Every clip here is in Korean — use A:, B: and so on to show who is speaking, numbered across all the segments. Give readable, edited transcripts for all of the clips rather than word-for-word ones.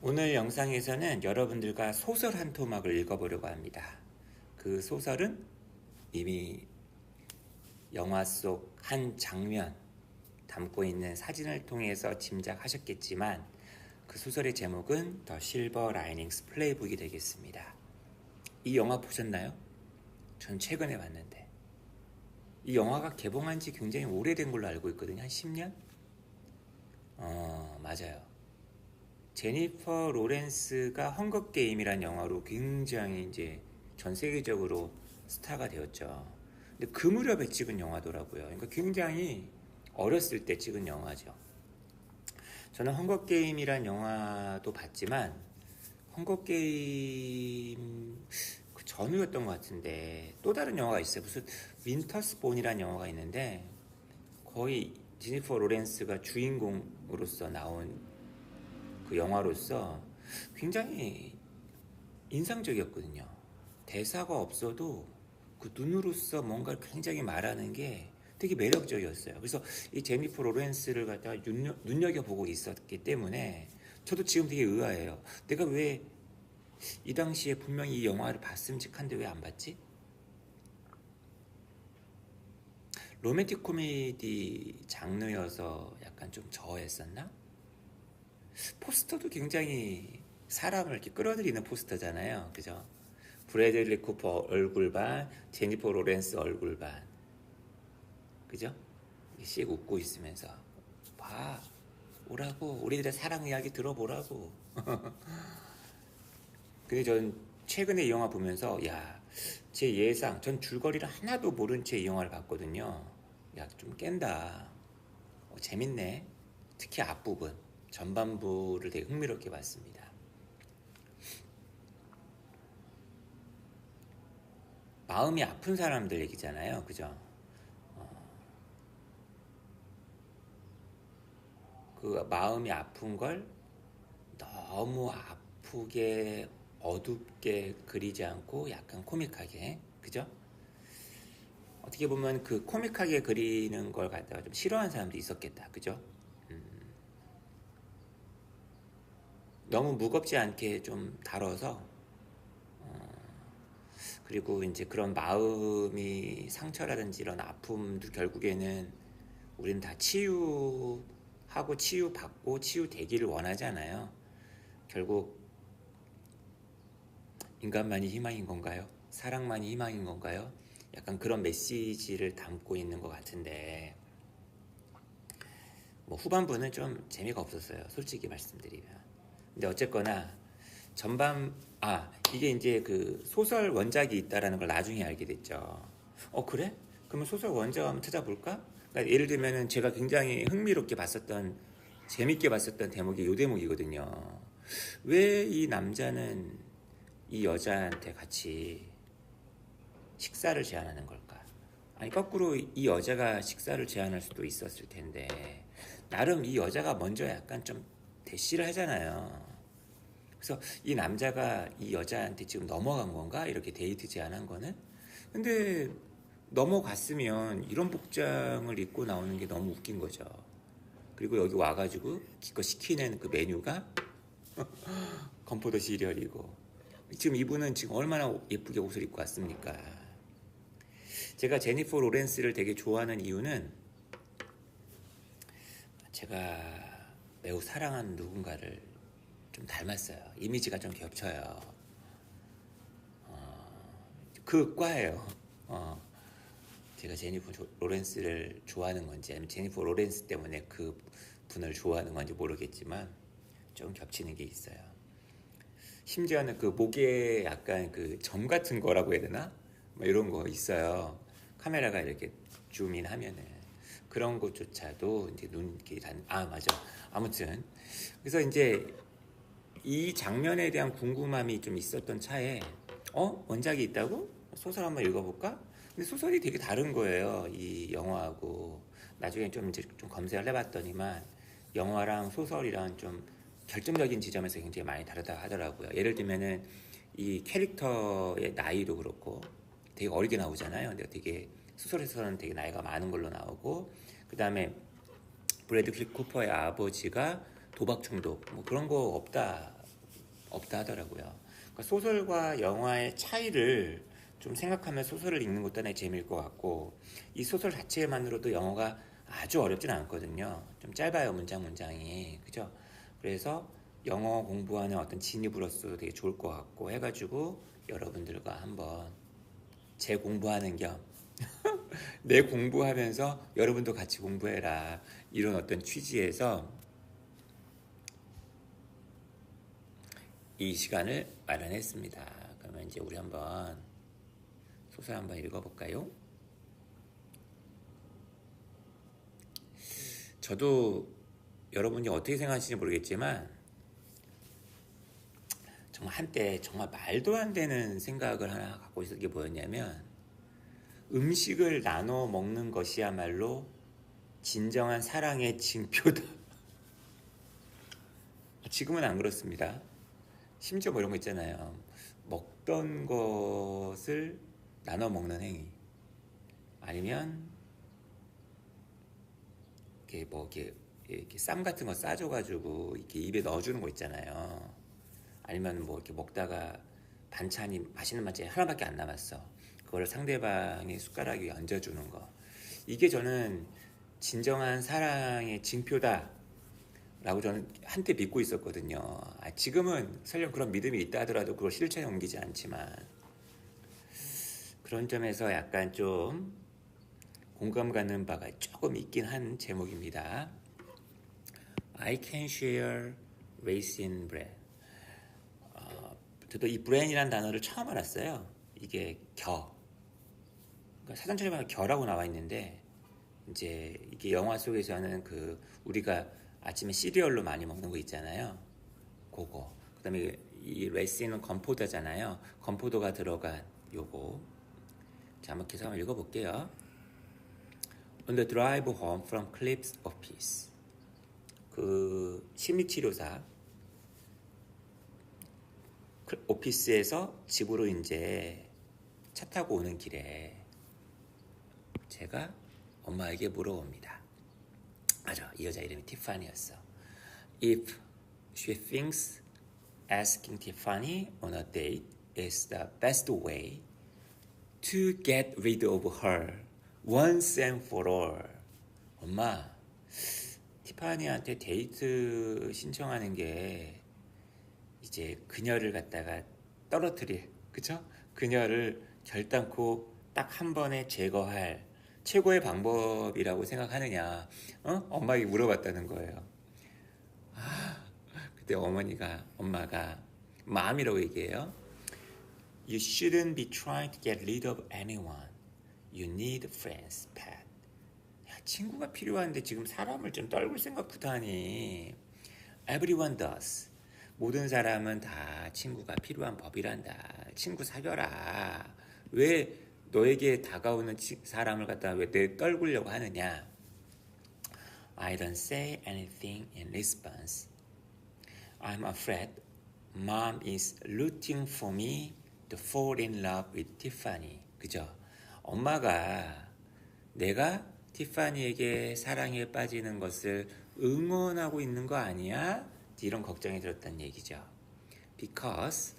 A: 오늘 영상에서는 여러분들과 소설 한 토막을 읽어보려고 합니다. 그 소설은 이미 영화 속 한 장면, 담고 있는 사진을 통해서 짐작하셨겠지만 그 소설의 제목은 더 실버 라이닝스 플레이북이 되겠습니다. 이 영화 보셨나요? 전 최근에 봤는데 이 영화가 개봉한 지 굉장히 오래된 걸로 알고 있거든요. 한 10년? 맞아요. 제니퍼 로렌스가 헝거게임이란 영화로 굉장히 이제 전 세계적으로 스타가 되었죠. 근데 그 무렵에 찍은 영화더라고요. 그러니까 굉장히 어렸을 때 찍은 영화죠. 저는 헝거게임이란 영화도 봤지만 헝거게임 그 전후였던 것 같은데 또 다른 영화가 있어요. 무슨 윈터스본이란 영화가 있는데 거의 제니퍼 로렌스가 주인공으로서 나온 그 영화로서 굉장히 인상적이었거든요. 대사가 없어도 그 눈으로서 뭔가 굉장히 말하는 게 되게 매력적이었어요. 그래서 이 제니퍼 로렌스를 갖다가 눈여겨보고 있었기 때문에 저도 지금 되게 의아해요. 내가 왜 이 당시에 분명히 이 영화를 봤음직한데 왜 안 봤지? 로맨틱 코미디 장르여서 약간 좀 저했었나? 포스터도 굉장히 사람을 이렇게 끌어들이는 포스터잖아요. 그죠? 브래들리 쿠퍼 얼굴 반, 제니퍼 로렌스 얼굴 반. 그죠? 씩 웃고 있으면서 봐, 오라고, 우리들의 사랑 이야기 들어보라고. 근데 전 최근에 이 영화 보면서 제 예상, 전 줄거리를 하나도 모른 채 이 영화를 봤거든요. 좀 깬다. 재밌네. 특히 앞부분, 전반부를 되게 흥미롭게 봤습니다. 마음이 아픈 사람들 얘기잖아요. 그죠? 그 마음이 아픈 걸 너무 아프게 어둡게 그리지 않고 약간 코믹하게, 그죠? 어떻게 보면 그 코믹하게 그리는 걸 갖다가 좀 싫어하는 사람도 있었겠다. 그죠? 너무 무겁지 않게 좀 다뤄서, 그리고 이제 그런 마음이 상처라든지 이런 아픔도 결국에는 우리는 다 치유하고 치유받고 치유되기를 원하잖아요. 결국 인간만이 희망인 건가요? 사랑만이 희망인 건가요? 약간 그런 메시지를 담고 있는 것 같은데 뭐 후반부는 좀 재미가 없었어요. 솔직히 말씀드리면. 근데 어쨌거나 전반 이게 이제 그 소설 원작이 있다라는 걸 나중에 알게 됐죠. 그래? 그러면 소설 원작 한번 찾아볼까? 그러니까 예를 들면은 제가 굉장히 흥미롭게 봤었던 재밌게 봤었던 대목이 요 대목이거든요. 왜 이 남자는 이 여자한테 같이 식사를 제안하는 걸까? 아니 거꾸로 이 여자가 식사를 제안할 수도 있었을 텐데 나름 이 여자가 먼저 약간 좀 대시를 하잖아요. 그래서 이 남자가 이 여자한테 지금 넘어간 건가? 이렇게 데이트 제안한 거는? 근데 넘어갔으면 이런 복장을 입고 나오는 게 너무 웃긴 거죠. 그리고 여기 와가지고 기껏 시키는 그 메뉴가 건포도 시리얼이고 지금 이분은 지금 얼마나 예쁘게 옷을 입고 왔습니까? 제가 제니퍼 로렌스를 되게 좋아하는 이유는 제가 매우 사랑하는 누군가를 좀 닮았어요. 이미지가 좀 겹쳐요. 그 과예요. 제가 제니퍼 로렌스를 좋아하는 건지 아니면 제니퍼 로렌스 때문에 그 분을 좋아하는 건지 모르겠지만 좀 겹치는 게 있어요. 심지어는 그 목에 약간 그 점 같은 거라고 해야 되나? 뭐 이런 거 있어요. 카메라가 이렇게 줌인 하면은 그런 것조차도 이제 눈길이 맞아. 아무튼 그래서 이제 이 장면에 대한 궁금함이 좀 있었던 차에 원작이 있다고? 소설 한번 읽어볼까? 근데 소설이 되게 다른 거예요. 이 영화하고 나중에 좀 이제 좀 검색을 해봤더니만 영화랑 소설이랑 좀 결정적인 지점에서 굉장히 많이 다르다 하더라고요. 예를 들면은 이 캐릭터의 나이도 그렇고 되게 어리게 나오잖아요. 근데 되게 소설에서는 되게 나이가 많은 걸로 나오고 그 다음에 브래드리 쿠퍼의 아버지가 도박 중독 뭐 그런 거 없다 없다 하더라고요. 그러니까 소설과 영화의 차이를 좀 생각하면 소설을 읽는 것도 하나의 재미일 것 같고, 이 소설 자체만으로도 영어가 아주 어렵진 않거든요. 좀 짧아요, 문장이. 그죠? 그래서 영어 공부하는 어떤 진입으로서 되게 좋을 것 같고 해가지고 여러분들과 한번 제 공부하는 겸 내 공부하면서 여러분도 같이 공부해라, 이런 어떤 취지에서 이 시간을 마련했습니다. 그러면 이제 우리 한번 소설 한번 읽어볼까요? 저도 여러분이 어떻게 생각하시는지 모르겠지만 정말 한때 정말 말도 안 되는 생각을 하나 갖고 있었던 게 뭐였냐면, 음식을 나눠 먹는 것이야말로 진정한 사랑의 징표다. 지금은 안 그렇습니다. 심지어 뭐 이런 거 있잖아요. 먹던 것을 나눠 먹는 행위, 아니면 이렇게 쌈 같은 거 싸줘가지고 이렇게 입에 넣어주는 거 있잖아요. 아니면 뭐 이렇게 먹다가 반찬이, 맛있는 반찬이 하나밖에 안 남았어. 그걸 상대방의 숟가락 위에 얹어주는 거. 이게 저는 진정한 사랑의 징표다 라고 저는 한때 믿고 있었거든요. 지금은 설령 그런 믿음이 있다 하더라도 그걸 실천에 옮기지 않지만, 그런 점에서 약간 좀 공감 가는 바가 조금 있긴 한 제목입니다. I can share raisin bread. 저도 이 브랜이라는 단어를 처음 알았어요. 이게 겨. 그러니까 사전처리 보면 겨라고 나와 있는데, 이제 이게 영화 속에서는 그 우리가 아침에 시리얼로 많이 먹는 거 있잖아요. 그거. 그다음에 이 레이신은 건포도잖아요. 건포도가 들어간 요거. 자, 한번 계속 한번 읽어볼게요. On the drive home from Cliff's office. 그 심리치료사 오피스에서 집으로 이제 차 타고 오는 길에 제가 엄마에게 물어봅니다. 맞아, 이 여자 이름이 티파니였어. If she thinks asking Tiffany on a date is the best way to get rid of her once and for all. 엄마, 티파니한테 데이트 신청하는 게 이제 그녀를 갖다가 떨어뜨릴, 그쵸? 그녀를 결단코 딱 한 번에 제거할 최고의 방법이라고 생각하느냐? 엄마에게 물어봤다는 거예요. 그때 엄마가 마음이라고 얘기해요. You shouldn't be trying to get rid of anyone. You need friends, Pat. 야, 친구가 필요한데 지금 사람을 좀 떨굴 생각부터 하니. Everyone does. 모든 사람은 다 친구가 필요한 법이란다. 친구 사겨라. 왜 너에게 다가오는 사람을 갖다가 왜 내 떨구려고 하느냐? I don't say anything in response. I'm afraid Mom is rooting for me to fall in love with Tiffany. 그죠? 엄마가 내가 티파니에게 사랑에 빠지는 것을 응원하고 있는 거 아니야? 이런 걱정이 들었다는 얘기죠. Because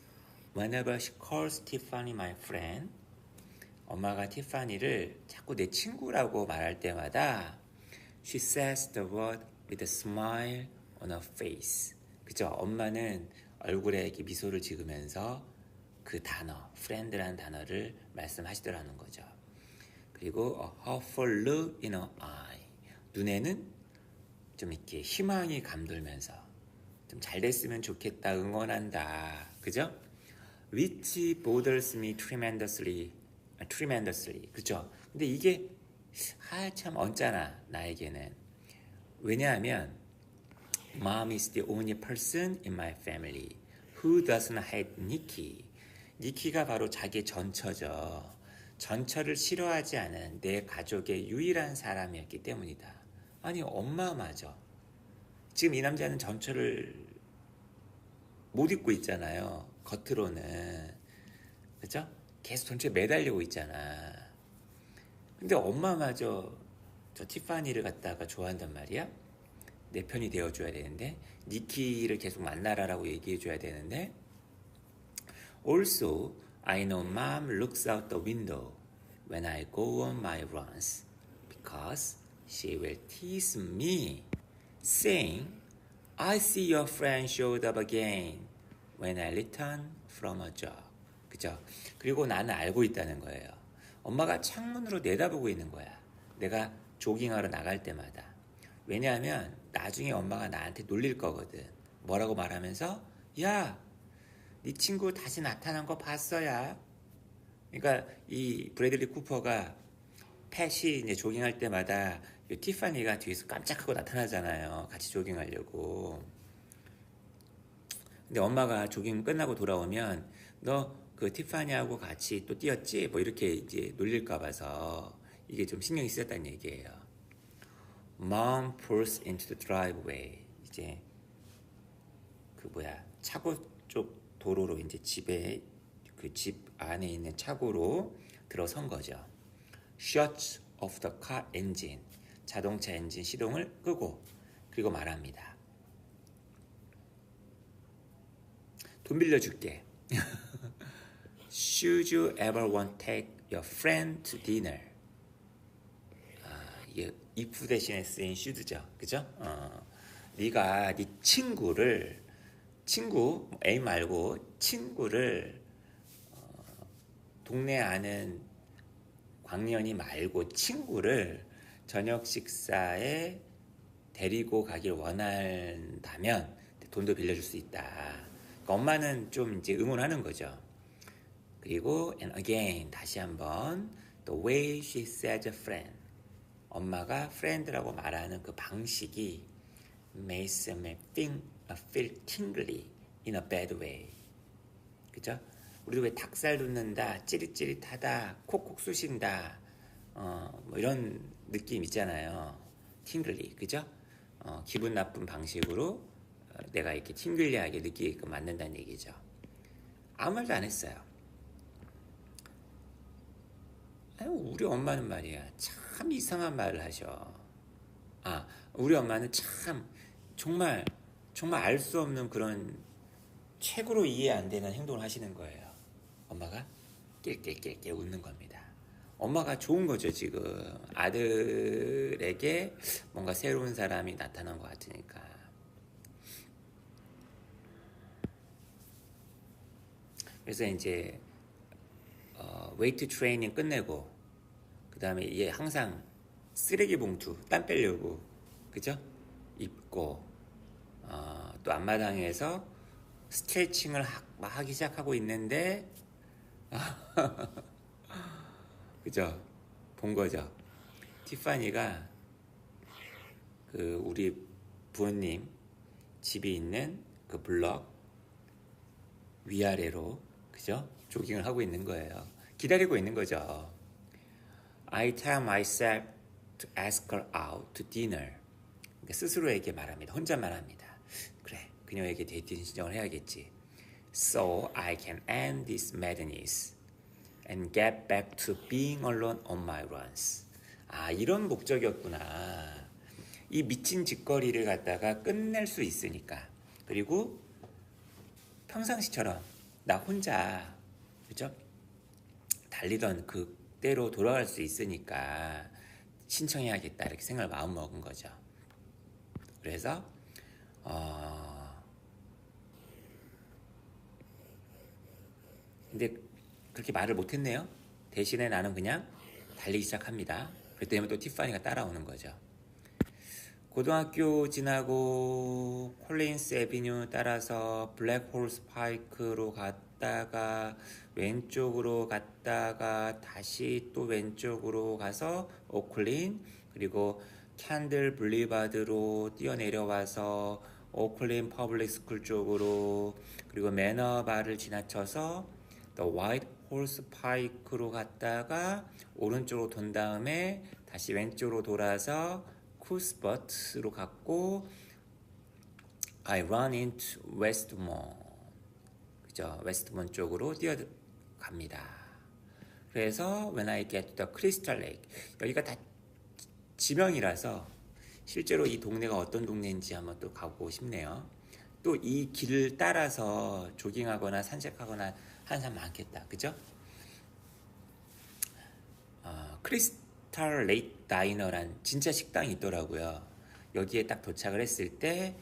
A: whenever she calls Tiffany my friend, 엄마가 티파니를 자꾸 내 친구라고 말할 때마다 she says the word with a smile on her face. 그죠? 엄마는 얼굴에 이렇게 미소를 지으면서 그 단어, friend라는 단어를 말씀하시더라는 거죠. 그리고 a hopeful look in her eye. 눈에는 좀 이렇게 희망이 감돌면서 좀 잘 됐으면 좋겠다, 응원한다. 그죠? Which bothers me tremendously. 그죠? 근데 이게 참 언짢아, 나에게는. 왜냐하면 Mom is the only person in my family who doesn't hate Nikki. 니키가 바로 자기의 전처죠. 전처를 싫어하지 않은 내 가족의 유일한 사람이었기 때문이다. 아니, 엄마마저. 지금 이 남자는 전처를 못 입고 있잖아요. 겉으로는. 그죠? 계속 전처에 매달리고 있잖아. 근데 엄마마저 저 티파니를 갖다가 좋아한단 말이야. 내 편이 되어줘야 되는데, 니키를 계속 만나라라고 얘기해줘야 되는데, Also, I know mom looks out the window when I go on my runs because she will tease me, saying, I see your friend showed up again when I return from a jog. 그죠? 그리고 나는 알고 있다는 거예요. 엄마가 창문으로 내다보고 있는 거야. 내가 조깅하러 나갈 때마다. 왜냐하면 나중에 엄마가 나한테 놀릴 거거든. 뭐라고 말하면서 야, 네 친구 다시 나타난 거 봤어야. 그러니까 이 브래들리 쿠퍼가 팻이 이제 조깅할 때마다 이 티파니가 뒤에서 깜짝하고 나타나잖아요. 같이 조깅하려고. 근데 엄마가 조깅 끝나고 돌아오면 너 그 티파니하고 같이 또 뛰었지? 뭐 이렇게 이제 놀릴까 봐서 이게 좀 신경이 쓰였다는 얘기예요. Mom pulls into the driveway. 이제 그 차고 쪽 도로로 이제 집에 그 집 안에 있는 차고로 들어선 거죠. Shuts off the car engine. 자동차 엔진 시동을 끄고 그리고 말합니다. 돈 빌려줄게. Should you ever want to take your friend to dinner? 이게 if 대신에 쓰인 should죠, 그죠? 네가 네 친구 A 말고 친구를 동네 아는 광년이 말고 친구를 저녁 식사에 데리고 가길 원한다면 돈도 빌려줄 수 있다. 그러니까 엄마는 좀 이제 응원하는 거죠. 그리고 and again 다시 한번 the way she says friend. 엄마가 friend라고 말하는 그 방식이 makes me feel tingly in a bad way. 그죠? 우리도 왜 닭살 돋는다, 찌릿찌릿하다, 콕콕 쑤신다, 뭐 이런 느낌 있잖아요. 팅글리, 그죠? 기분 나쁜 방식으로 내가 이렇게 팅글리하게 느끼게끔 만든다는 얘기죠. 아무 말도 안 했어요. 우리 엄마는 말이야 참 이상한 말을 하셔. 우리 엄마는 참 정말 알 수 없는 그런 최고로 이해 안 되는 행동을 하시는 거예요. 엄마가 낄낄낄낄 웃는 겁니다. 엄마가 좋은 거죠. 지금 아들에게 뭔가 새로운 사람이 나타난 것 같으니까. 그래서 이제 웨이트 트레이닝 끝내고 그 다음에 얘 항상 쓰레기 봉투 땀 빼려고 그죠? 입고 또 앞마당에서 스트레칭을 하기 시작하고 있는데 그죠? 본 거죠. 티파니가 그 우리 부모님 집이 있는 그 블럭 위아래로 그죠? 조깅을 하고 있는 거예요. 기다리고 있는 거죠. I tell myself to ask her out to dinner. 그러니까 스스로에게 말합니다. 혼자 말합니다. 그래, 그녀에게 데이트 신청을 해야겠지. So I can end this madness and get back to being alone on my runs. 이런 목적이었구나. 이 미친 짓거리를 갖다가 끝낼 수 있으니까. 그리고 평상시처럼 나 혼자 그죠? 달리던 그때로 돌아갈 수 있으니까 신청해야겠다 이렇게 생각을 마음먹은 거죠. 그래서 근데 그렇게 말을 못했네요. 대신에 나는 그냥 달리기 시작합니다. 그때면 또 티파니가 따라오는 거죠. 고등학교 지나고 콜린스 애비뉴 따라서 블랙홀스 파이크로 갔다가 왼쪽으로 갔다가 다시 또 왼쪽으로 가서 오클린 그리고 캔들 블리바드로 뛰어내려와서 오클린 퍼블릭 스쿨 쪽으로 그리고 매너바를 지나쳐서 더 화이트 홀스 파이크로 갔다가 오른쪽으로 돈 다음에 다시 왼쪽으로 돌아서 쿨스버트로 갔고 I run into 웨스트몬 그죠? 웨스트몬 쪽으로 뛰어갑니다. 그래서 when I get to the Crystal Lake 여기가 다 지명이라서 실제로 이 동네가 어떤 동네인지 한번 또 가보고 싶네요. 또 이 길을 따라서 조깅하거나 산책하거나 하는 사람 많겠다. 그죠? 크리스탈 레이크 다이너란 진짜 식당이 있더라고요. 여기에 딱 도착을 했을 때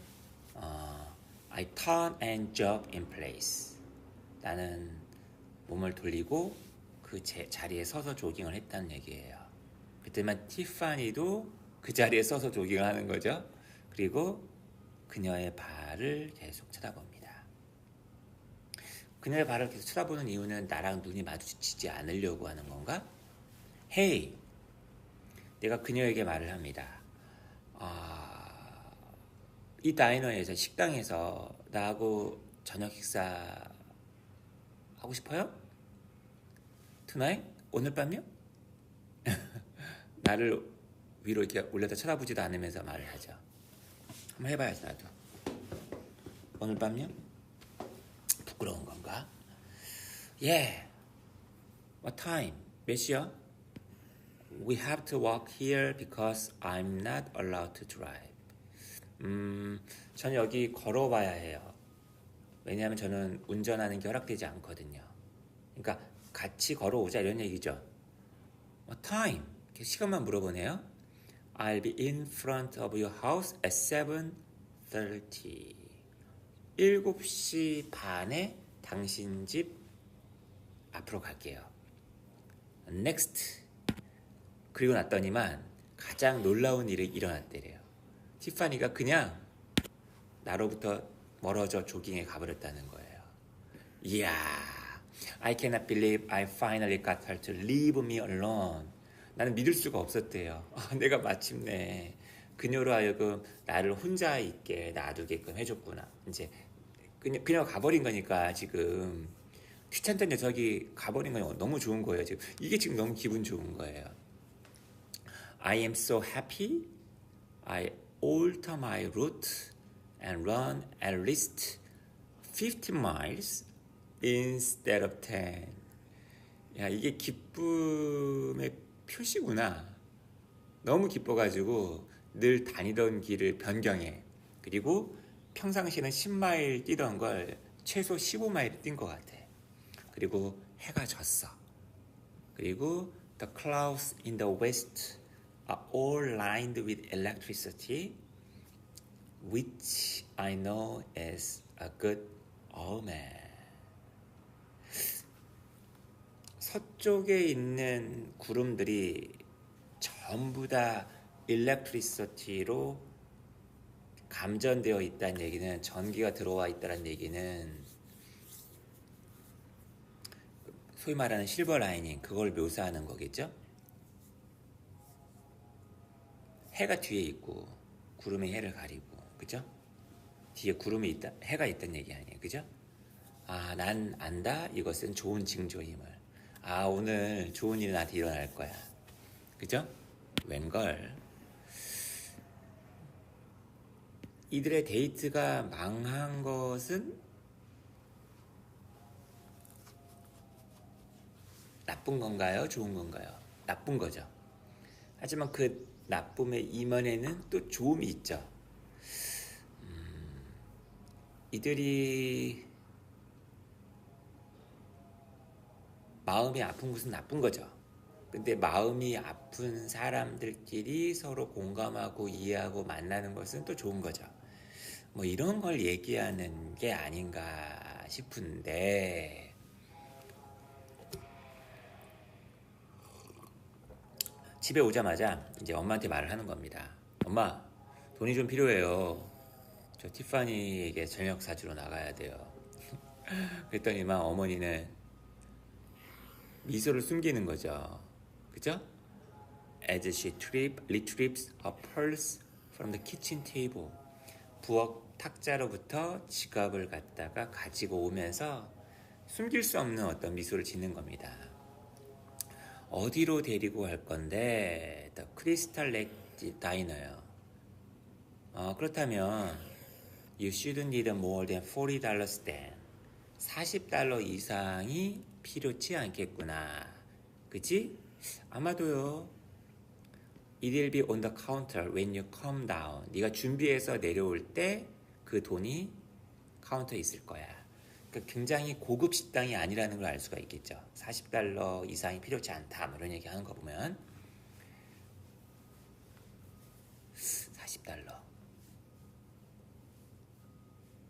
A: I turn and jump in place. 나는 몸을 돌리고 그 자리에 서서 조깅을 했다는 얘기예요. 그때만 티파니도 그 자리에 서서 조깅을 하는 거죠. 그리고 그녀의 발을 계속 쳐다봅니다. 그녀의 발을 계속 쳐다보는 이유는 나랑 눈이 마주치지 않으려고 하는 건가? Hey! 내가 그녀에게 말을 합니다. 이 다이너에서, 식당에서 나하고 저녁 식사 하고 싶어요? Tonight? 오늘 밤이요? 나를 위로 이렇게 올려다 쳐다보지도 않으면서 말을 하죠. 한번 해봐야지 나도. 오늘 밤이요? 부끄러운 건가? Yeah. What time? 몇 시요? We have to walk here because I'm not allowed to drive. 저는 여기 걸어봐야 해요. 왜냐하면 저는 운전하는 게 허락되지 않거든요. 그러니까 같이 걸어오자 이런 얘기죠. What time? 시간만 물어보네요. I'll be in front of your house at 7:30. 7시 반에 당신 집 앞으로 갈게요. Next. 그리고 났더니만 가장 놀라운 일이 일어났대래요. 티파니가 그냥 나로부터 멀어져 조깅에 가버렸다는 거예요. 이야, I cannot believe I finally got her to leave me alone. 나는 믿을 수가 없었대요. 내가 마침내 그녀로 하여금 나를 혼자 있게 놔두게끔 해줬구나. 이제 그녀가 가버린 거니까 지금 귀찮던 녀석이 가버린 건 너무 좋은 거예요. 지금 이게 지금 너무 기분 좋은 거예요. I am so happy. I alter my route and run at least 50 miles instead of 10. 야, 이게 기쁨의 표시구나. 너무 기뻐가지고 늘 다니던 길을 변경해. 그리고 평상시는 10마일 뛰던 걸 최소 15마일 뛴 것 같아. 그리고 해가 졌어. 그리고 the clouds in the west are all lined with electricity, which I know is a good omen. 서쪽에 있는 구름들이 전부 다 일렉트리시티로 감전되어 있다는 얘기는, 전기가 들어와 있다는 얘기는 소위 말하는 실버 라이닝, 그걸 묘사하는 거겠죠? 해가 뒤에 있고 구름이 해를 가리고, 그죠? 뒤에 구름이 있다, 해가 있다는 얘기 아니에요, 그죠? 아, 난 안다. 이것은 좋은 징조임을. 아, 오늘 좋은 일이 나한테 일어날 거야, 그죠? 웬걸? 이들의 데이트가 망한 것은 나쁜 건가요? 좋은 건가요? 나쁜 거죠. 하지만 그 나쁨의 이면에는 또 좋음이 있죠. 이들이 마음이 아픈 것은 나쁜 거죠. 근데 마음이 아픈 사람들끼리 서로 공감하고 이해하고 만나는 것은 또 좋은 거죠. 뭐 이런 걸 얘기하는 게 아닌가 싶은데, 집에 오자마자 이제 엄마한테 말을 하는 겁니다. 엄마, 돈이 좀 필요해요. 저 티파니에게 저녁 사주러 나가야 돼요. 그랬더니만 어머니는 미소를 숨기는 거죠. 그죠? As she retrieves a purse from the kitchen table. 부엌 탁자로부터 지갑을 갖다가 가지고 오면서 숨길 수 없는 어떤 미소를 짓는 겁니다. 어디로 데리고 갈 건데? The Crystal Lake Diner요. 그렇다면 You shouldn't need more than $40 then. $40 이상이 필요치 않겠구나. 그치? 아마도요. It will be on the counter when you come down. 네가 준비해서 내려올 때 그 돈이 카운터에 있을 거야. 그러니까 굉장히 고급 식당이 아니라는 걸 알 수가 있겠죠. $40 이상이 필요치 않다. 뭐 이런 얘기 하는 거 보면 $40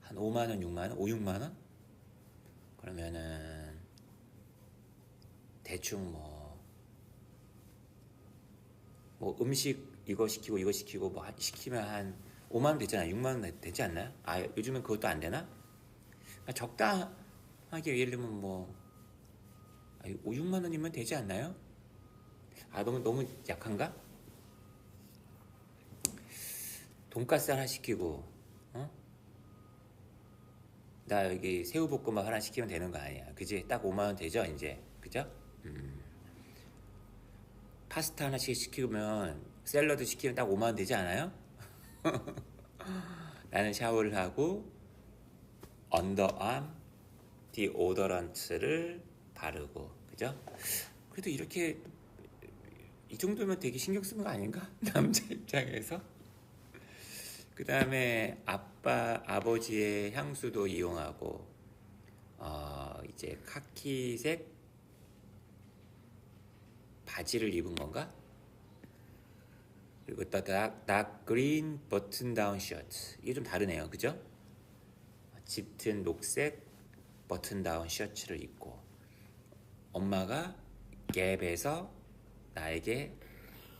A: 한 5만 원, 6만 원, 5, 6만 원? 그러면은 대충 뭐 음식 이거 시키고 이거 시키고 뭐 시키면 한 5만 원 되잖아요. 6만 원 되지 않나요? 아, 요즘은 그것도 안 되나? 그러니까 적당하게 예를 들면 5, 6만 원이면 되지 않나요? 아, 너무 약한가? 돈가스 하나 시키고, 어? 나 여기 새우볶음밥 하나 시키면 되는 거 아니야. 그지? 딱 5만 원 되죠, 이제. 그죠? 파스타 하나씩 시키면 샐러드 시키면 딱 5만 원 되지 않아요? 나는 샤워를 하고 언더암 디오더런트를 바르고, 그죠? 그래도 이렇게 이 정도면 되게 신경 쓰는 거 아닌가? 남자 입장에서. 그 다음에 아버지의 향수도 이용하고, 이제 카키색 바지를 입은 건가? 그리고 또 닥 그린 버튼 다운 셔츠. 이게 좀 다르네요, 그죠? 짙은 녹색 버튼 다운 셔츠를 입고, 엄마가 갭에서 나에게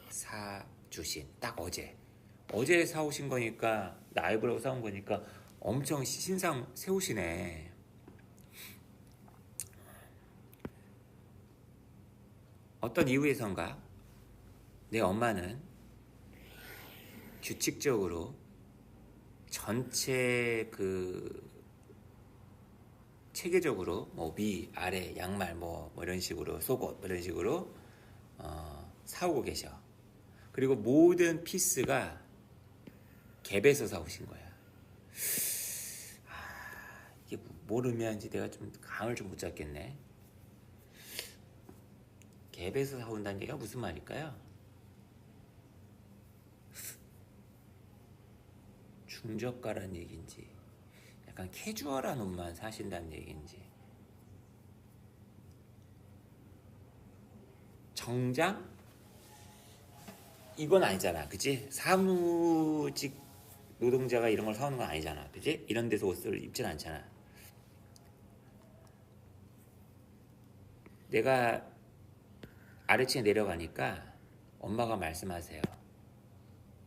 A: 사주신, 딱 어제 사오신 거니까, 나 입으라고 사온 거니까 엄청 신상 세우시네. 어떤 이유에선가 내 엄마는 규칙적으로 전체 체계적으로 위, 아래, 양말 이런 식으로 속옷 이런 식으로 사오고 계셔. 그리고 모든 피스가 갭에서 사오신 거야. 이게 모르면 이제 내가 좀 감을 좀 못 잡겠네. 갭에서 사온다는 얘기가 무슨 말일까요? 중저가라는 얘기인지, 약간 캐주얼한 옷만 사신다는 얘기인지. 정장? 이건 아니잖아, 그치? 사무직 노동자가 이런 걸 사오는 건 아니잖아, 그치? 이런 데서 옷을 입진 않잖아. 내가 아래층에 내려가니까 엄마가 말씀하세요.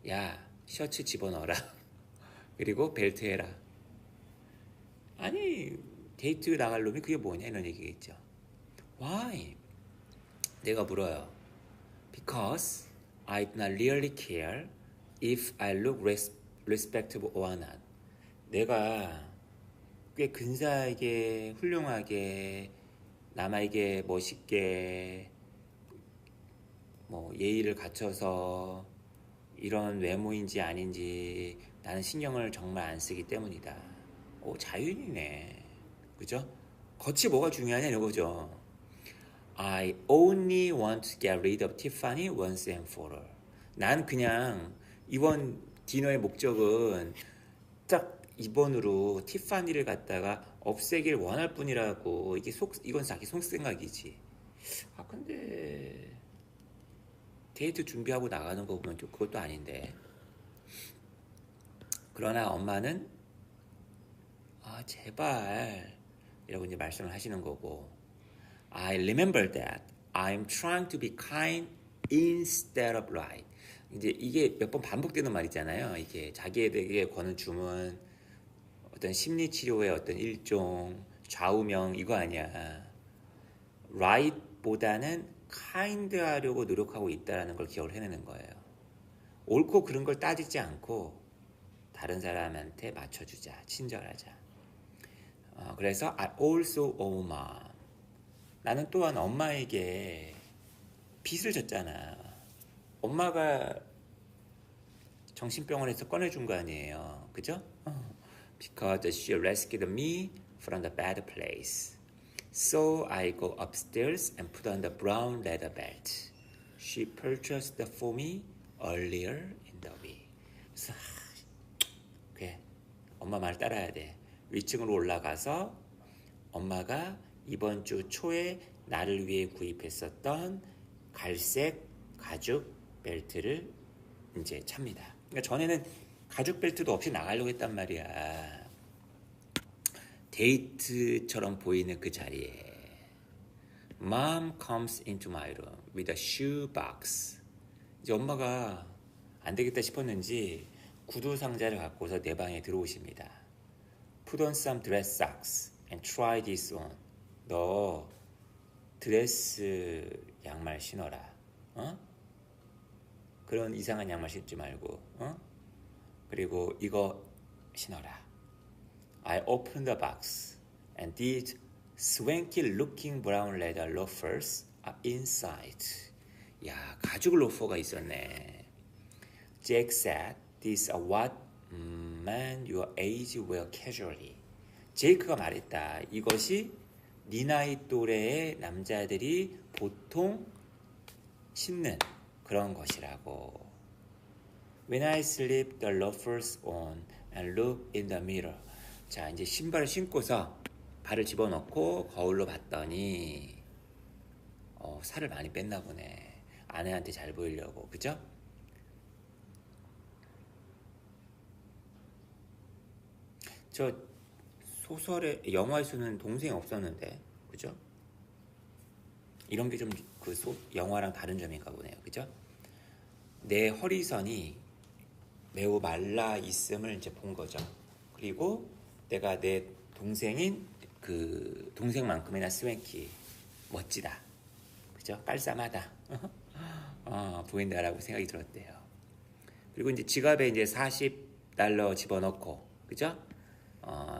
A: 야, 셔츠 집어넣어라. 그리고 벨트 해라. 아니, 데이트 나갈 놈이 그게 뭐냐 이런 얘기겠죠. Why? 내가 물어요. Because I do not really care if I look respectable or not. 내가 꽤 근사하게, 훌륭하게, 남에게 멋있게, 예의를 갖춰서 이런 외모인지 아닌지 나는 신경을 정말 안 쓰기 때문이다. 오, 자유인이네. 그죠? 겉이 뭐가 중요하냐 이거죠. I only want to get rid of Tiffany once and for all. 난 그냥 이번 디너의 목적은 딱 이번으로 티파니를 갖다가 없애길 원할 뿐이라고. 이건 자기 속생각이지. 아, 근데 데이트 준비하고 나가는 거 보면 좀 그것도 아닌데. 그러나 엄마는 제발 이라고 이제 말씀을 하시는 거고, I remember that I'm trying to be kind instead of right. 이제 이게 몇 번 반복되는 말이잖아요. 이게 자기에게 거는 주문, 어떤 심리 치료의 어떤 일종, 좌우명 이거 아니야. right보다는 kind 하려고 노력하고 있다는 걸 기억을 해내는 거예요. 옳고 그런 걸 따지지 않고 다른 사람한테 맞춰주자, 친절하자. 그래서 I also owe mom. 나는 또한 엄마에게 빚을 졌잖아. 엄마가 정신병원에서 꺼내준 거 아니에요. 그죠? Because she rescued me from the bad place. So I go upstairs and put on the brown leather belt. She purchased for me earlier in the week. 그래서 그래, 엄마 말 따라야 돼. 위층으로 올라가서 엄마가 이번 주 초에 나를 위해 구입했었던 갈색 가죽 벨트를 이제 찹니다. 그러니까 전에는 가죽 벨트도 없이 나가려고 했단 말이야. 데이트처럼 보이는 그 자리에 Mom comes into my room with a shoe box. 이제 엄마가 안 되겠다 싶었는지 구두 상자를 갖고서 내 방에 들어오십니다. Put on some dress socks and try this on. 너 드레스 양말 신어라. 어? 그런 이상한 양말 신지 말고. 어? 그리고 이거 신어라. I opened the box and these swanky looking brown leather loafers are inside. 야, 가죽 로퍼가 있었네. Jack said, these are what men your age wear casually. 제이크가 말했다. 이것이 네 나이 또래의 남자들이 보통 신는 그런 것이라고. When I slip the loafers on and look in the mirror. 자, 이제 신발을 신고서 발을 집어넣고 거울로 봤더니 살을 많이 뺐나 보네. 아내한테 잘 보이려고. 그죠? 저 소설에 영화에서는 동생이 없었는데, 그죠? 이런 게 좀 그 영화랑 다른 점인가 보네요. 그죠? 내 허리선이 매우 말라 있음을 이제 본 거죠. 그리고 내가 내 동생인 그 동생만큼이나 스웩키 멋지다. 그죠? 깔쌈하다. 보인다라고 생각이 들었대요. 그리고 이제 지갑에 이제 $40 집어넣고, 그죠?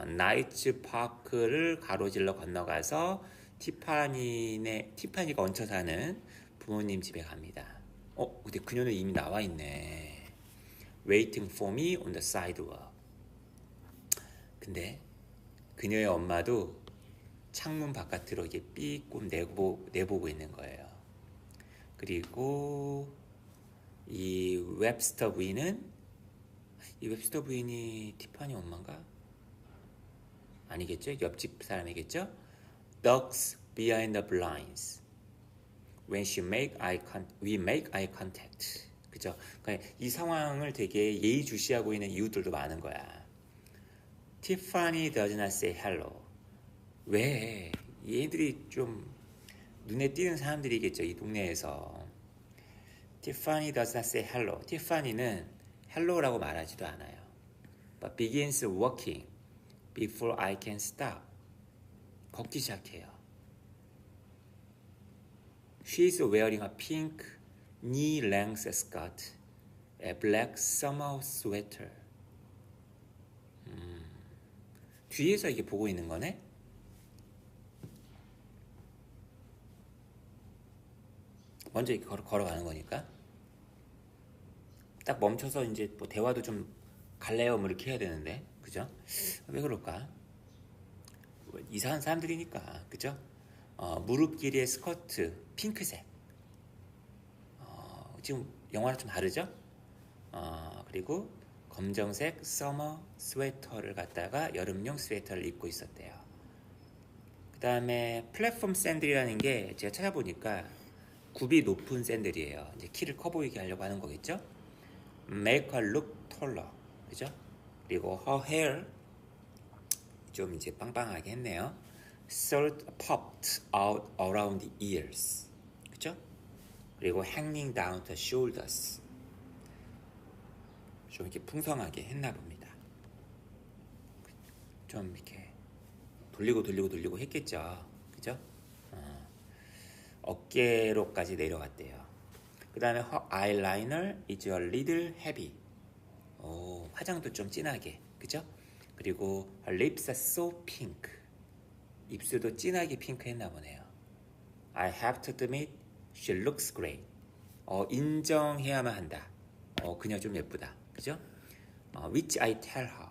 A: 나이츠 파크를 가로질러 건너가서 티파니가 얹혀 사는 부모님 집에 갑니다. 근데 그녀는 이미 나와 있네. Waiting for me on the sidewalk. 근데 그녀의 엄마도 창문 바깥으로 이게 삐끔 내보고 있는 거예요. 그리고 이 웹스터 부인이 티파니 엄마인가? 아니겠죠? 옆집 사람이겠죠? Ducks behind the blinds. When we make eye contact. 그죠? 그러니까 이 상황을 되게 예의주시하고 있는 이웃들도 많은 거야. Tiffany does not say hello. 왜? 얘들이 좀 눈에 띄는 사람들이겠죠, 이 동네에서. Tiffany does not say hello. 티파니는 hello라고 말하지도 않아요. But begins walking before I can stop. 걷기 시작해요. She is wearing a pink knee-length skirt, a black summer sweater. 뒤에서 이게 보고 있는 거네? 먼저 이렇게 걸어가는 거니까. 딱 멈춰서 이제 뭐 대화도 좀 갈래요? 뭐 이렇게 해야 되는데. 그죠? 왜 그럴까? 이상한 사람들이니까. 그죠? 무릎 길이의 스커트, 핑크색. 지금 영화랑 좀 다르죠? 그리고 검정색 서머 스웨터를 갖다가 여름용 스웨터를 입고 있었대요. 그 다음에 플랫폼 샌들이라는 게 제가 찾아보니까 굽이 높은 샌들이에요. 이제 키를 커 보이게 하려고 하는 거겠죠? Make her look taller. 그죠? 그리고 her hair 좀 이제 빵빵하게 했네요. Sort popped out around the ears. 그죠? 그리고 hanging down the shoulders. 좀 이렇게 풍성하게 했나 봅니다. 좀 이렇게 돌리고 했겠죠. 그죠? 어깨로까지 내려갔대요. 그 다음에 her eyeliner is a little heavy. 화장도 좀 진하게. 그죠? 그리고 her lips are so pink. 입술도 진하게 핑크 했나 보네요. I have to admit she looks great. 인정해야만 한다. 그녀 좀 예쁘다. 그죠? Which I tell her.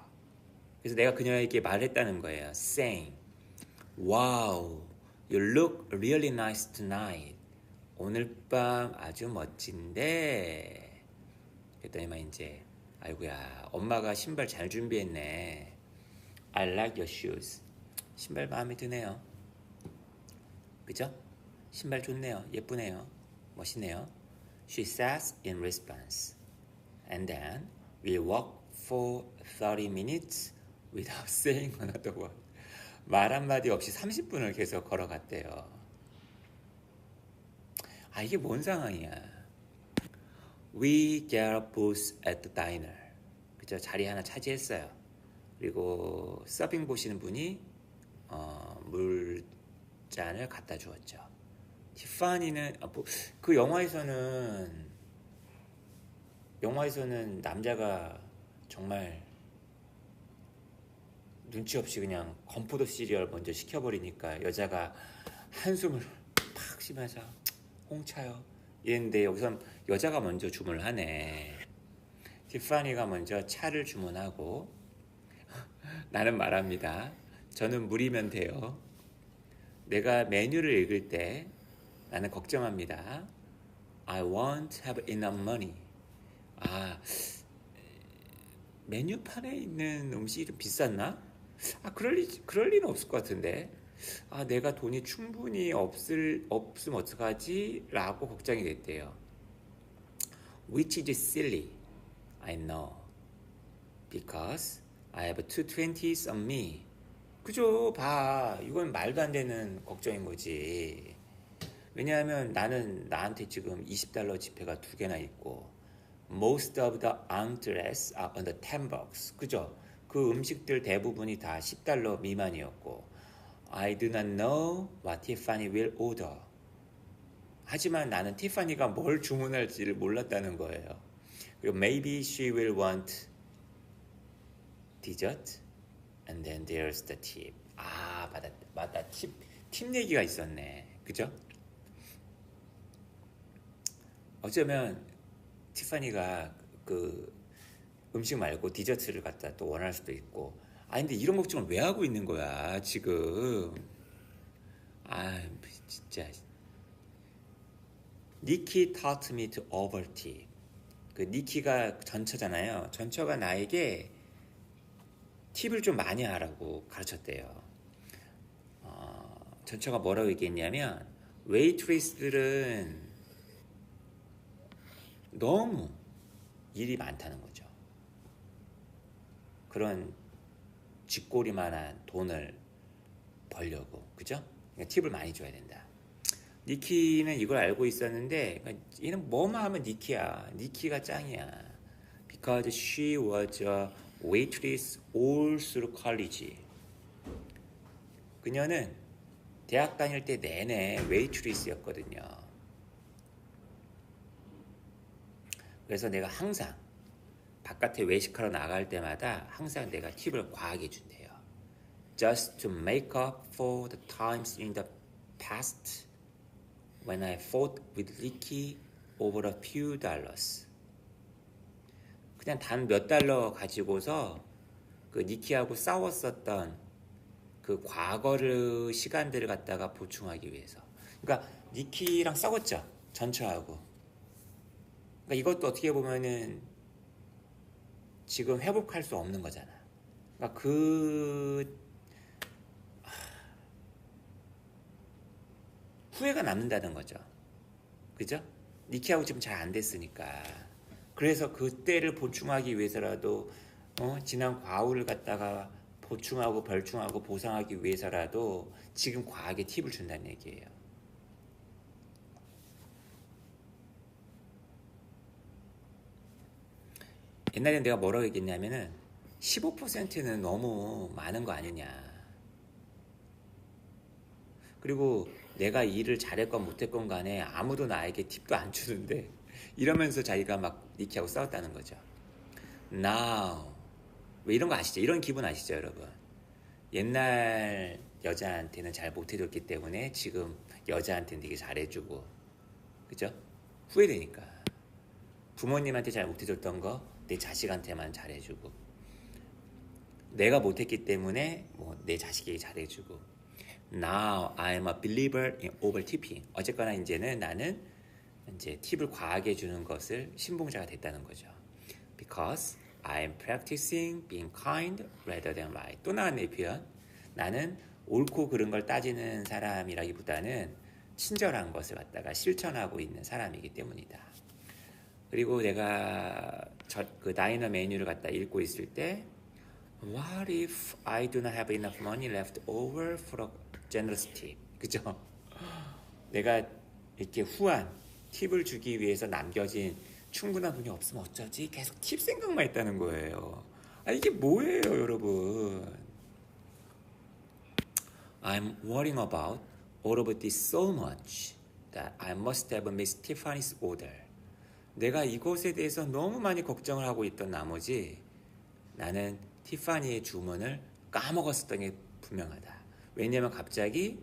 A: 그래서 내가 그녀에게 말했다는 거예요. Saying, Wow, you look really nice tonight. 오늘 밤 아주 멋진데. 그랬더니만 이제 아이고야, 엄마가 신발 잘 준비했네. I like your shoes. 신발 마음에 드네요. 그죠? 신발 좋네요. 예쁘네요. 멋있네요. She says in response. And then we walk for 30 minutes without saying another word. 말 한마디 없이 30분을 계속 걸어갔대요. 아, 이게 뭔 상황이야. We get a booth at the diner. 그죠? 자리 하나 차지했어요. 그리고 서빙 보시는 분이 물잔을 갖다 주었죠. 티파니는 그 영화에서는 남자가 정말 눈치 없이 그냥 건포도 시리얼 먼저 시켜버리니까 여자가 한숨을 팍 쉬면서 홍차요 이랬는데 여기선 여자가 먼저 주문을 하네. 티파니가 먼저 차를 주문하고 나는 말합니다. 저는 물이면 돼요. 내가 메뉴를 읽을 때 나는 걱정합니다. I won't have enough money. 아, 메뉴판에 있는 음식이 좀 비쌌나? 아, 그럴 리는 없을 것 같은데. 아, 내가 돈이 충분히 없으면 어떡하지? 라고 걱정이 됐대요. Which is silly, I know. Because I have 220s on me. 그죠? 봐. 이건 말도 안 되는 걱정인 거지. 왜냐하면 나는 나한테 지금 $20 지폐가 2개나 있고 Most of the entrees are under $10. 그죠? 그 음식들 대부분이 다 $10 미만이었고 I do not know what Tiffany will order. 하지만 나는 티파니가 뭘 주문할지를 몰랐다는 거예요. 그리고 maybe she will want dessert and then there's the tip. 아, 맞다. 팁 얘기가 있었네. 그죠? 어쩌면 티파니가 그 음식 말고 디저트를 갖다 또 원할 수도 있고. 아, 근데 이런 걱정을 왜 하고 있는 거야 지금. 아, 진짜. 니키 taught me to overtip. 그 니키가 전처잖아요. 전처가 나에게 팁을 좀 많이 하라고 가르쳤대요. 전처가 뭐라고 얘기했냐면 웨이트리스들은 너무 일이 많다는 거죠. 그런 쥐꼬리만한 돈을 벌려고. 그죠? 그러니까 팁을 많이 줘야 된다. 니키는 이걸 알고 있었는데 얘는 뭐만 하면 니키야. 니키가 짱이야. Because she was a waitress all through college. 그녀는 대학 다닐 때 내내 웨이트리스였거든요. 그래서 내가 항상 바깥에 외식하러 나갈 때마다 항상 내가 팁을 과하게 준대요. Just to make up for the times in the past when I fought with Ricky over a few dollars. 그냥 단 몇 달러 가지고서 그 니키하고 싸웠었던 그 과거의 시간들을 갖다가 보충하기 위해서. 그러니까 니키랑 싸웠죠. 전처하고. 그러니까 이것도 어떻게 보면은 지금 회복할 수 없는 거잖아. 그러니까 후회가 남는다는 거죠. 그죠? 니키하고 지금 잘 안 됐으니까. 그래서 그때를 보충하기 위해서라도 지난 과오를 갖다가 보충하고 벌충하고 보상하기 위해서라도 지금 과하게 팁을 준다는 얘기예요. 옛날에 내가 뭐라고 얘기했냐면은 15%는 너무 많은 거 아니냐. 그리고 내가 일을 잘했건 못했건 간에 아무도 나에게 팁도 안 주는데 이러면서 자기가 막 니키하고 싸웠다는 거죠. Now 왜 이런 거 아시죠? 이런 기분 아시죠, 여러분? 옛날 여자한테는 잘 못해줬기 때문에 지금 여자한테는 되게 잘해주고, 그죠? 후회되니까. 부모님한테 잘 못해줬던 거 내 자식한테만 잘해주고, 내가 못했기 때문에 내 자식에게 잘해주고. Now I'm a believer in overtipping. 어쨌거나 이제는 나는 이제 팁을 과하게 주는 것을 신봉자가 됐다는 거죠. Because I'm practicing being kind rather than right. 또 나왔네, 이 표현. 나는 옳고 그른 걸 따지는 사람이라기보다는 친절한 것을 갖다가 실천하고 있는 사람이기 때문이다. 그리고 내가 그 다이너 메뉴를 갖다 읽고 있을 때 What if I do not have enough money left over for a generous tip? 그죠? 내가 이렇게 후한 팁을 주기 위해서 남겨진 충분한 돈이 없으면 어쩌지? 계속 팁 생각만 했다는 거예요. 아, 이게 뭐예요, 여러분? I'm worrying about all of this so much that I must have missed Tiffany's order. 내가 이것에 대해서 너무 많이 걱정을 하고 있던 나머지 나는 티파니의 주문을 까먹었었던 게 분명하다. 왜냐면 갑자기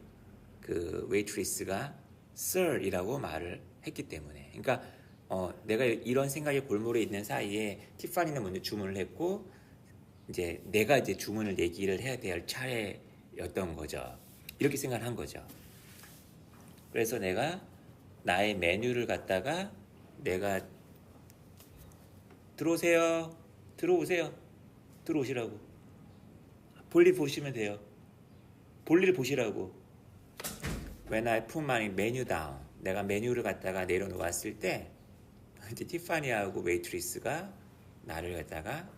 A: 그 웨이트리스가 Sir이라고 말을 했기 때문에. 그러니까 내가 이런 생각에 골몰에 있는 사이에 티파니는 먼저 주문을 했고 이제 내가 이제 주문을 얘기를 해야 될 차례였던 거죠. 이렇게 생각을 한 거죠. 그래서 내가 나의 메뉴를 갖다가 내가 들어오세요. 들어오시라고. 볼일 보시면 돼요. 볼일 보시라고. When I put my menu down, 내가 메뉴를 갖다가 내려놓았을 때 이제 티파니하고 웨이트리스가 나를 갖다가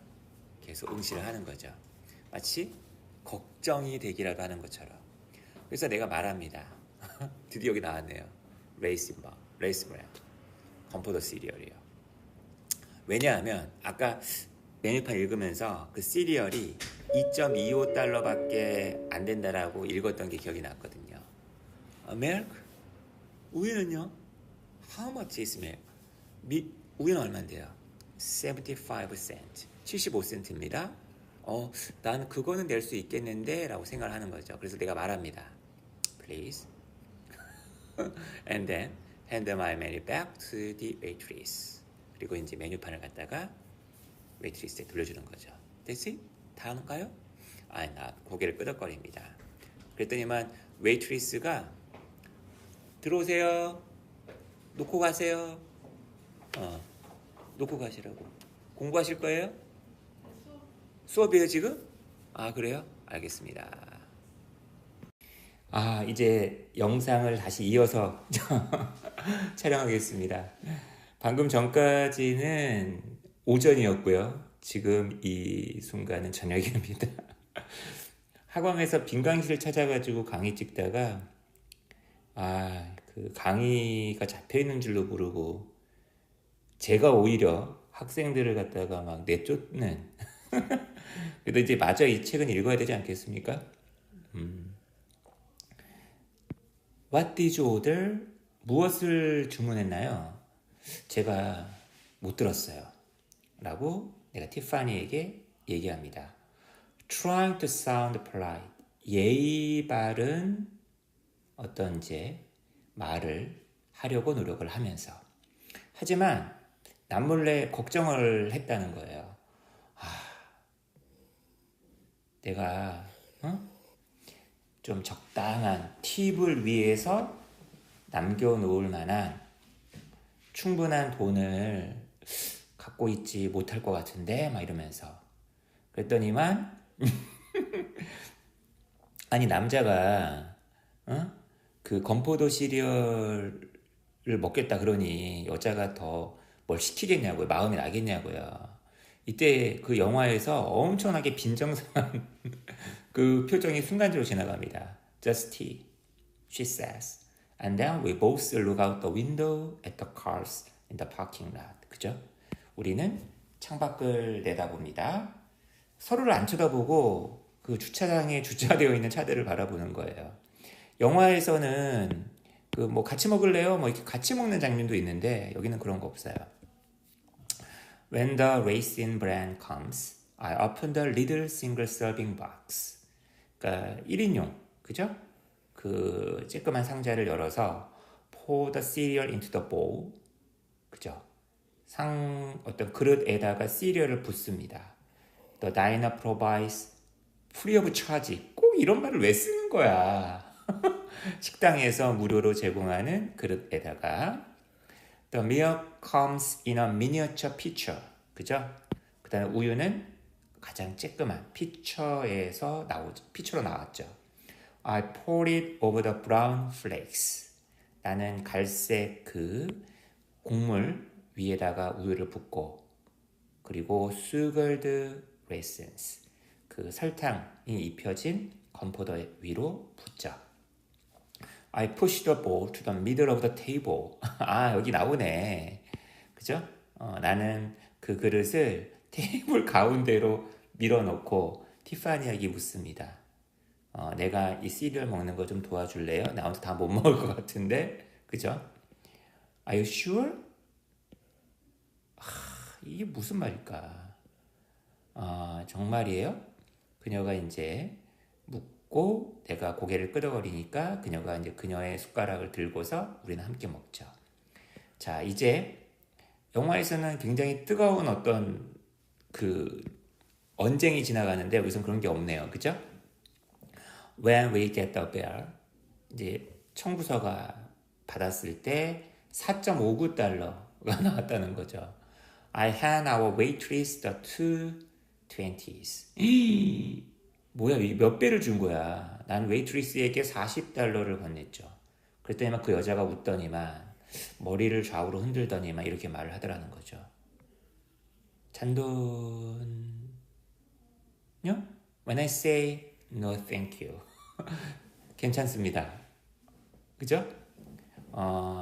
A: 계속 응시를 하는 거죠. 마치 걱정이 되기라도 하는 것처럼. 그래서 내가 말합니다. 드디어 여기 나왔네요. 레이스 브랜 컴포더 시리얼이요. 왜냐하면 아까 메뉴판 읽으면서 그 시리얼이 2.25달러밖에 안 된다라고 읽었던 게 기억이 났거든요. milk? 우유는요? How much is milk? 우유는 얼마인데요? 75 cent. 75센트입니다. 난 그거는 낼 수 있겠는데 라고 생각을 하는 거죠. 그래서 내가 말합니다. Please. And then hand my menu back to the waitress. 그리고 이제 메뉴판을 갖다가 웨이트리스에 돌려주는 거죠. That's it? 다 하는가요? 나 고개를 끄덕거립니다. 그랬더니만 웨이트리스가 들어오세요. 놓고 가세요. 놓고 가시라고. 공부하실 거예요? 수업이에요 지금? 아 그래요? 알겠습니다. 이제 영상을 다시 이어서 촬영하겠습니다. 방금 전까지는 오전이었고요. 지금 이 순간은 저녁입니다. 학원에서 빈 강의실 찾아가지고 강의 찍다가 그 강의가 잡혀있는 줄로 모르고 제가 오히려 학생들을 갖다가 막 내쫓는 그래도 이제 마저 이 책은 읽어야 되지 않겠습니까? What did you order? 무엇을 주문했나요? 제가 못 들었어요. 라고 내가 티파니에게 얘기합니다. Trying to sound polite. 예의 바른 어떤 이제 말을 하려고 노력을 하면서. 하지만 남몰래 걱정을 했다는 거예요. 내가 좀 적당한 팁을 위해서 남겨놓을 만한 충분한 돈을 갖고 있지 못할 것 같은데 막 이러면서 그랬더니만 아니 남자가 그 건포도 시리얼을 먹겠다 그러니 여자가 더 뭘 시키겠냐고요. 마음이 나겠냐고요. 이때 그 영화에서 엄청나게 빈정상한 그 표정이 순간적으로 지나갑니다. Just tea, she says. And then we both look out the window at the cars in the parking lot. 그죠? 우리는 창밖을 내다봅니다. 서로를 안 쳐다보고 그 주차장에 주차되어 있는 차들을 바라보는 거예요. 영화에서는 그 뭐 같이 먹을래요? 뭐 이렇게 같이 먹는 장면도 있는데 여기는 그런 거 없어요. When the raisin bran comes, I open the little single serving box. 그러니까 1인용, 그죠? 그 쬐끄만 상자를 열어서 pour the cereal into the bowl, 그죠? 어떤 그릇에다가 시리얼을 붓습니다. The diner provides free of charge. 꼭 이런 말을 왜 쓰는 거야? 식당에서 무료로 제공하는 그릇에다가 The milk comes in a miniature pitcher. 그죠? 그 다음에 우유는 가장 쬐끄만 피처로 나왔죠. I poured it over the brown flakes. 나는 갈색 그 곡물 위에다가 우유를 붓고 그리고 sugared raisins 그 설탕이 입혀진 건포도 위로 붓죠. I pushed the bowl to the middle of the table. 아 여기 나오네. 그죠? 나는 그 그릇을 테이블 가운데로 밀어넣고 티파니에게 묻습니다. 내가 이 시리얼 먹는 거 좀 도와줄래요? 나 혼자 다 못 먹을 것 같은데. 그죠? Are you sure? 이게 무슨 말일까? 정말이에요? 그녀가 이제 묻고 내가 고개를 끄덕거리니까 그녀가 이제 그녀의 숟가락을 들고서 우리는 함께 먹죠. 자, 이제 영화에서는 굉장히 뜨거운 어떤 그 언쟁이 지나가는데 여기서는 그런 게 없네요. 그죠? When we get the bill, 이제 청구서가 받았을 때 4.59달러가 나왔다는 거죠. I hand our waitress the two 20s. 뭐야, 몇 배를 준 거야. 난 웨이트리스에게 40달러를 건넸죠. 그랬더니만 그 여자가 웃더니만 머리를 좌우로 흔들더니만 이렇게 말을 하더라는 거죠. 잔돈요? When I say no thank you. 괜찮습니다. 그죠?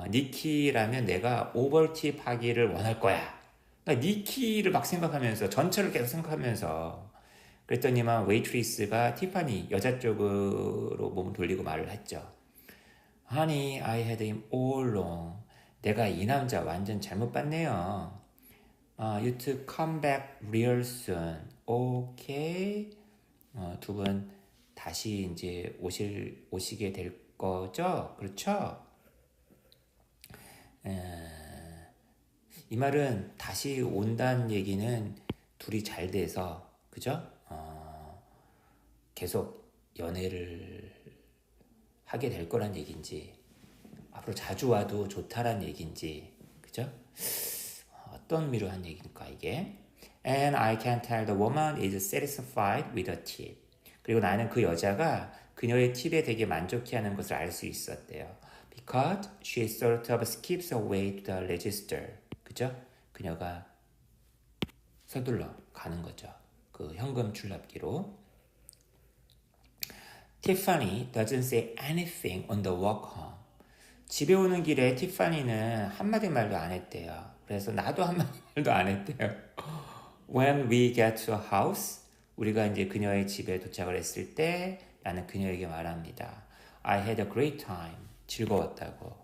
A: 니키라면 내가 오버팁 하기를 원할 거야. 그러니까 니키를 막 생각하면서 전철을 계속 생각하면서 그랬더니만 웨이트리스가 티파니 여자 쪽으로 몸을 돌리고 말을 했죠. Honey, I had him all along. 내가 이 남자 완전 잘못 봤네요. You to come back real soon. Okay. 두 분 다시 이제 오시게 될 거죠? 그렇죠? 이 말은 다시 온다는 얘기는 둘이 잘 돼서 그죠? 계속 연애를 하게 될 거란 얘기인지 앞으로 자주 와도 좋다란 얘기인지 그죠? 어떤 의미로 한 얘기일까 이게? And I can tell the woman is satisfied with a tip. 그리고 나는 그 여자가 그녀의 팁에 되게 만족해하는 것을 알 수 있었대요. Because she sort of skips away to the register. 그죠? 그녀가 서둘러 가는 거죠. 그 현금 출납기로. Tiffany doesn't say anything on the walk home. 집에 오는 길에 티파니는 한마디 말도 안 했대요. 그래서 나도 한마디 말도 안 했대요. When we get to a house, 우리가 이제 그녀의 집에 도착을 했을 때 나는 그녀에게 말합니다. I had a great time. 즐거웠다고.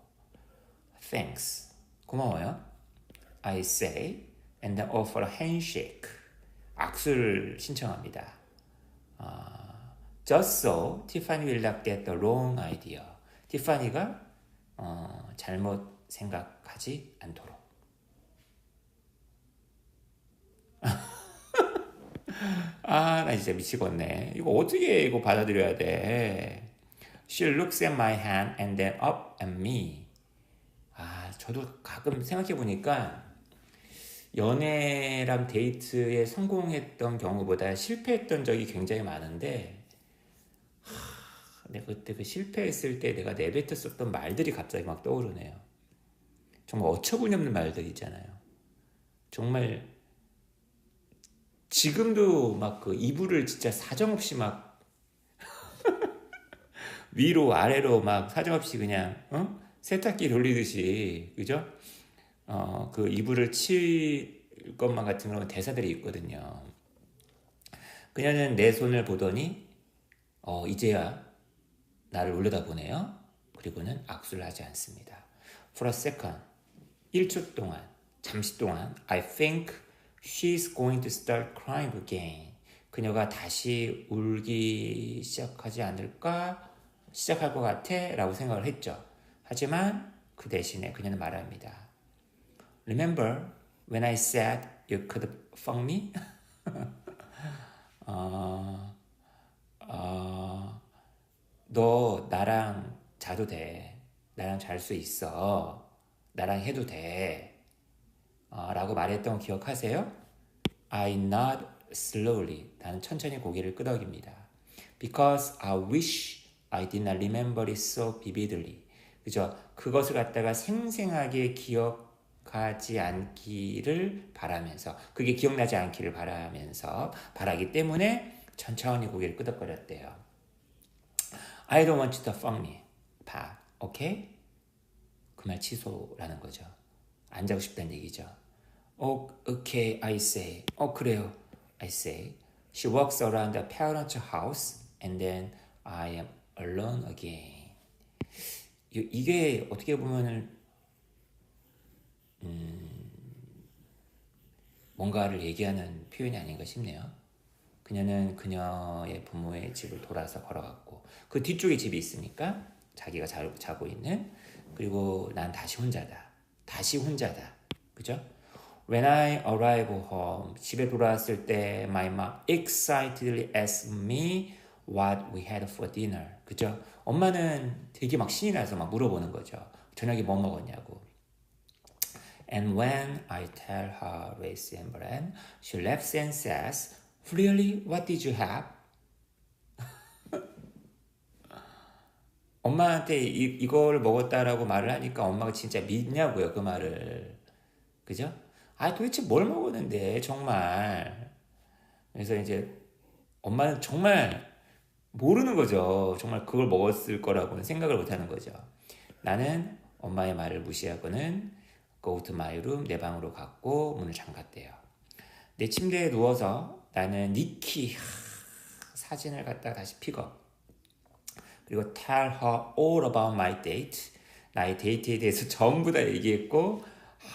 A: Thanks. 고마워요. I say and then offer a handshake. 악수를 신청합니다. Just so Tiffany will not get the wrong idea. 티파니가 잘못 생각하지 않도록. 나 진짜 미치겠네. 이거 어떻게 이거 받아들여야 돼? She looks at my hand and then up at me. 저도 가끔 생각해보니까 연애랑 데이트에 성공했던 경우보다 실패했던 적이 굉장히 많은데 내가 그때 그 실패했을 때 내가 내뱉었었던 말들이 갑자기 막 떠오르네요. 정말 어처구니없는 말들 있잖아요. 정말 지금도 막 그 이불을 진짜 사정없이 막 위로 아래로 막 사정없이 그냥 세탁기 돌리듯이 그죠? 그 이불을 칠 것만 같은 그런 대사들이 있거든요. 그녀는 내 손을 보더니 이제야 나를 올려다보네요. 그리고는 악수를 하지 않습니다. For a second, 1초 동안, 잠시 동안 I think she's going to start crying again. 그녀가 다시 울기 시작할 것 같아 라고 생각을 했죠. 하지만 그 대신에 그녀는 말합니다. Remember when I said you could fuck me? 너 나랑 자도 돼. 나랑 잘 수 있어. 나랑 해도 돼. 라고 말했던 거 기억하세요? I nod slowly. 나는 천천히 고개를 끄덕입니다. Because I wish I did not remember it so vividly. 그죠? 그것을 갖다가 생생하게 기억하지 않기를 바라면서, 그게 기억나지 않기를 바라면서, 바라기 때문에 천천히 고개를 끄덕거렸대요. I don't want you to fuck me, but, okay? 그 말 취소라는 거죠. 안 자고 싶다는 얘기죠. Oh, okay, I say. 그래요, I say. She walks around the parents' house and then I am alone again. 이게 어떻게 보면은 뭔가를 얘기하는 표현이 아닌가 싶네요. 그녀는 그녀의 부모의 집을 돌아서 걸어갔고 그 뒤쪽에 집이 있으니까 자기가 자고 있는. 그리고 난 다시 혼자다. 그죠? When I arrive home, 집에 돌아왔을 때 my mom excitedly asked me what we had for dinner. 그죠? 엄마는 되게 막 신이 나서 막 물어보는 거죠. 저녁에 뭐 먹었냐고. And when I tell her raisin bran, she laughs and says, Really? What did you have? 엄마한테 이걸 먹었다라고 말을 하니까 엄마가 진짜 믿냐고요, 그 말을. 그죠? 도대체 뭘 먹었는데, 정말. 그래서 이제 엄마는 정말 모르는 거죠. 정말 그걸 먹었을 거라고는 생각을 못 하는 거죠. 나는 엄마의 말을 무시하고는 go to my room, 내 방으로 갔고 문을 잠갔대요. 내 침대에 누워서 나는 니키 사진을 갖다가 다시 픽업. 그리고 tell her all about my date. 나의 데이트에 대해서 전부 다 얘기했고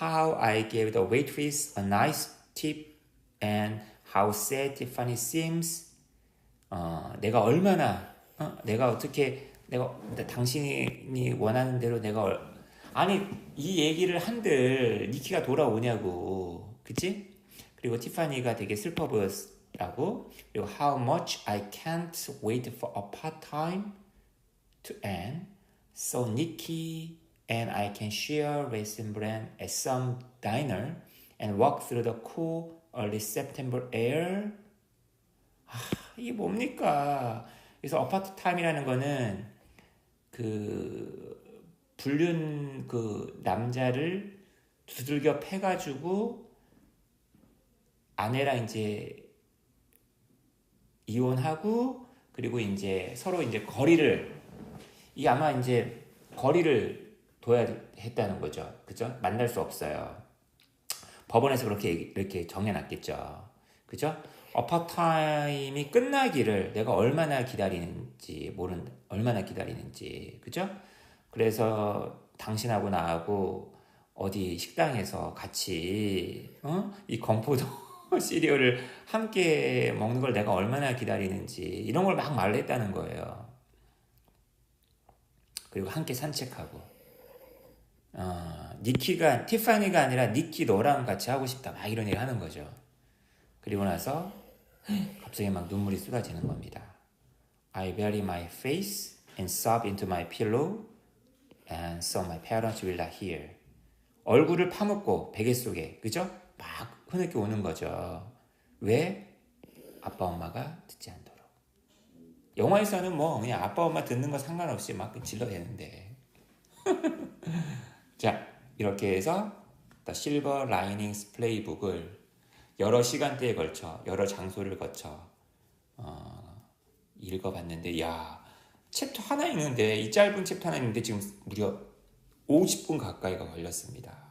A: how I gave the waitress a nice tip and how sad Tiffany seems. 내가 얼마나 내가 어떻게 당신이 원하는 대로 아니 이 얘기를 한들 니키가 돌아오냐고. 그치? 그리고 티파니가 되게 슬퍼 보였다고. 그리고 how much I can't wait for a part-time to end, so Nikki and I can share raisin bran at some diner and walk through the cool early September air. 이게 뭡니까? 그래서 어파트 타임이라는 거는 그 불륜 그 남자를 두들겨 패가지고 아내랑 이제 이혼하고 그리고 이제 서로 이제 이 아마 이제 거리를 둬야 했다는 거죠. 그죠? 만날 수 없어요. 법원에서 이렇게 정해놨겠죠. 그죠? 어파타임이 끝나기를 내가 얼마나 기다리는지 그죠? 그래서 당신하고 나하고 어디 식당에서 같이 이 건포도 시리얼을 함께 먹는 걸 내가 얼마나 기다리는지 이런 걸 막 말했다는 거예요. 그리고 함께 산책하고 티파니가 아니라 니키 너랑 같이 하고 싶다 막 이런 얘기 하는 거죠. 그리고 나서 갑자기 막 눈물이 쏟아지는 겁니다. I bury my face and sob into my pillow and so my parents will not hear. 얼굴을 파묻고 베개 속에 그죠? 막 흐느껴 오는 거죠. 왜? 아빠 엄마가 듣지 않도록. 영화에서는 뭐 그냥 아빠 엄마 듣는 거 상관없이 막 질러대는데 자 이렇게 해서 The Silver Linings Playbook을 여러 시간대에 걸쳐 여러 장소를 거쳐 읽어봤는데 야 챕터 하나 읽는데 이 짧은 챕터 하나 읽는데 지금 무려 50분 가까이가 걸렸습니다.